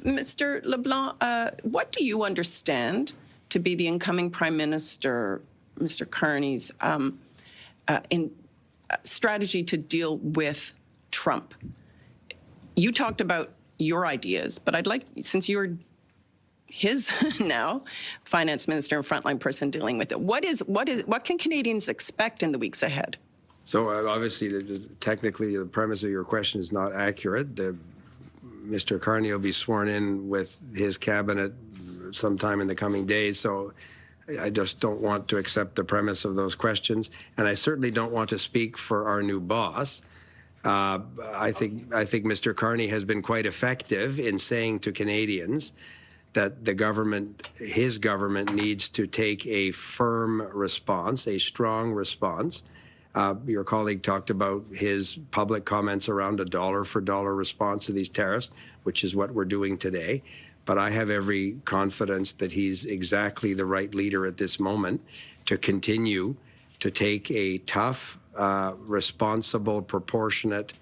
Mr. LeBlanc, what do you understand to be the incoming Prime Minister, Mr. Carney's, strategy to deal with Trump? You talked about your ideas, but I'd like, since you're his now finance minister and frontline person dealing with it, what can Canadians expect in the weeks ahead? So obviously, technically, the premise of your question is not accurate. Mr. Carney will be sworn in with his cabinet sometime in the coming days. So I just don't want to accept the premise of those questions, and I certainly don't want to speak for our new boss. I think Mr. Carney has been quite effective in saying to Canadians that the government, his government, needs to take a firm response, a strong response. Your colleague talked about his public comments around a dollar-for-dollar response to these tariffs, which is what we're doing today. But I have every confidence that he's exactly the right leader at this moment to continue to take a tough, responsible, proportionate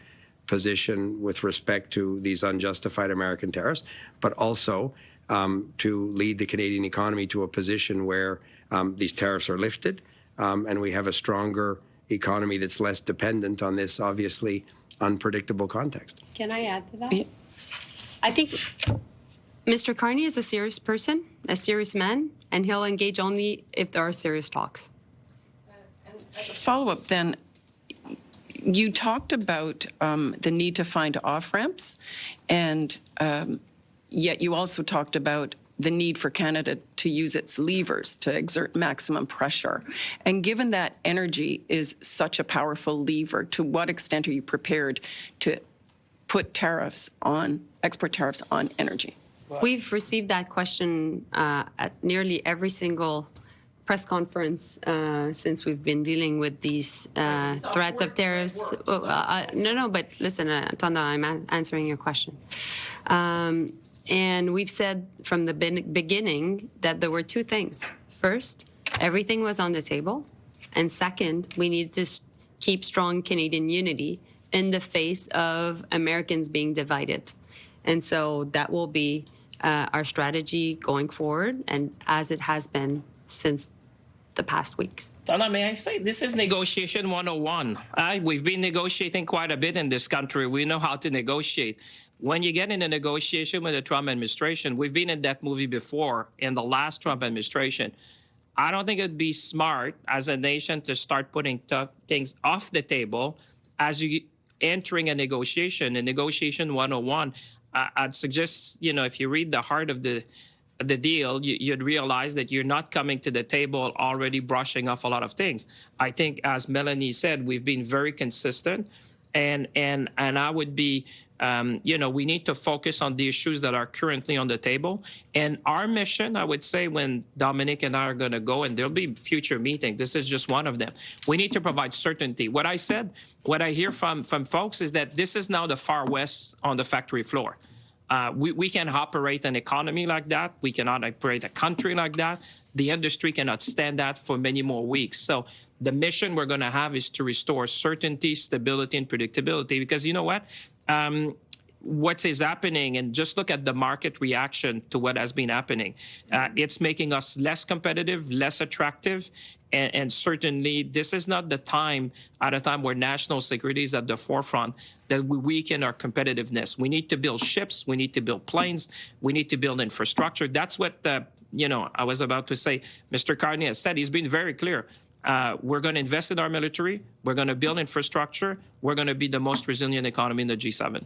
position with respect to these unjustified American tariffs, but also to lead the Canadian economy to a position where these tariffs are lifted and we have a stronger economy that's less dependent on this obviously unpredictable context. Can I add to that? Yeah. I think Mr. Carney is a serious person, a serious man, and he'll engage only if there are serious talks. Follow-up then, you talked about the need to find off-ramps, and yet you also talked about the need for Canada to use its levers to exert maximum pressure. And given that energy is such a powerful lever, to what extent are you prepared to put tariffs on, export tariffs on energy? We've received that question at nearly every single press conference since we've been dealing with these threats of tariffs. No, but listen, Tanda, I'm answering your question. And we've said from the beginning that there were two things. First, everything was on the table. And second, we need to keep strong Canadian unity in the face of Americans being divided. And so that will be our strategy going forward, and as it has been since the past weeks. Tana, may I say, this is negotiation 101. We've been negotiating quite a bit in this country. We know how to negotiate. When you get in a negotiation with the Trump administration, we've been in that movie before in the last Trump administration. I don't think it'd be smart as a nation to start putting things off the table as you entering a negotiation 101. I'd suggest, you know, if you read the heart of the deal, you'd realize that you're not coming to the table already brushing off a lot of things. I think, as Melanie said, we've been very consistent, and I would be, you know, we need to focus on the issues that are currently on the table. And our mission, I would say, when Dominic and I are going to go, and there'll be future meetings, this is just one of them. We need to provide certainty. What I said, what I hear from folks is that this is now the Far West on the factory floor. We can operate an economy like that. We cannot operate a country like that. The industry cannot stand that for many more weeks. So the mission we're going to have is to restore certainty, stability, and predictability. Because you know what is happening, and just look at the market reaction to what has been happening. It's making us less competitive, less attractive, and certainly this is not the time, at a time where national security is at the forefront, that we weaken our competitiveness. We need to build ships, we need to build planes, we need to build infrastructure. That's what, you know, I was about to say. Mr. Carney has said, he's been very clear. We're going to invest in our military, we're going to build infrastructure, we're going to be the most resilient economy in the G7.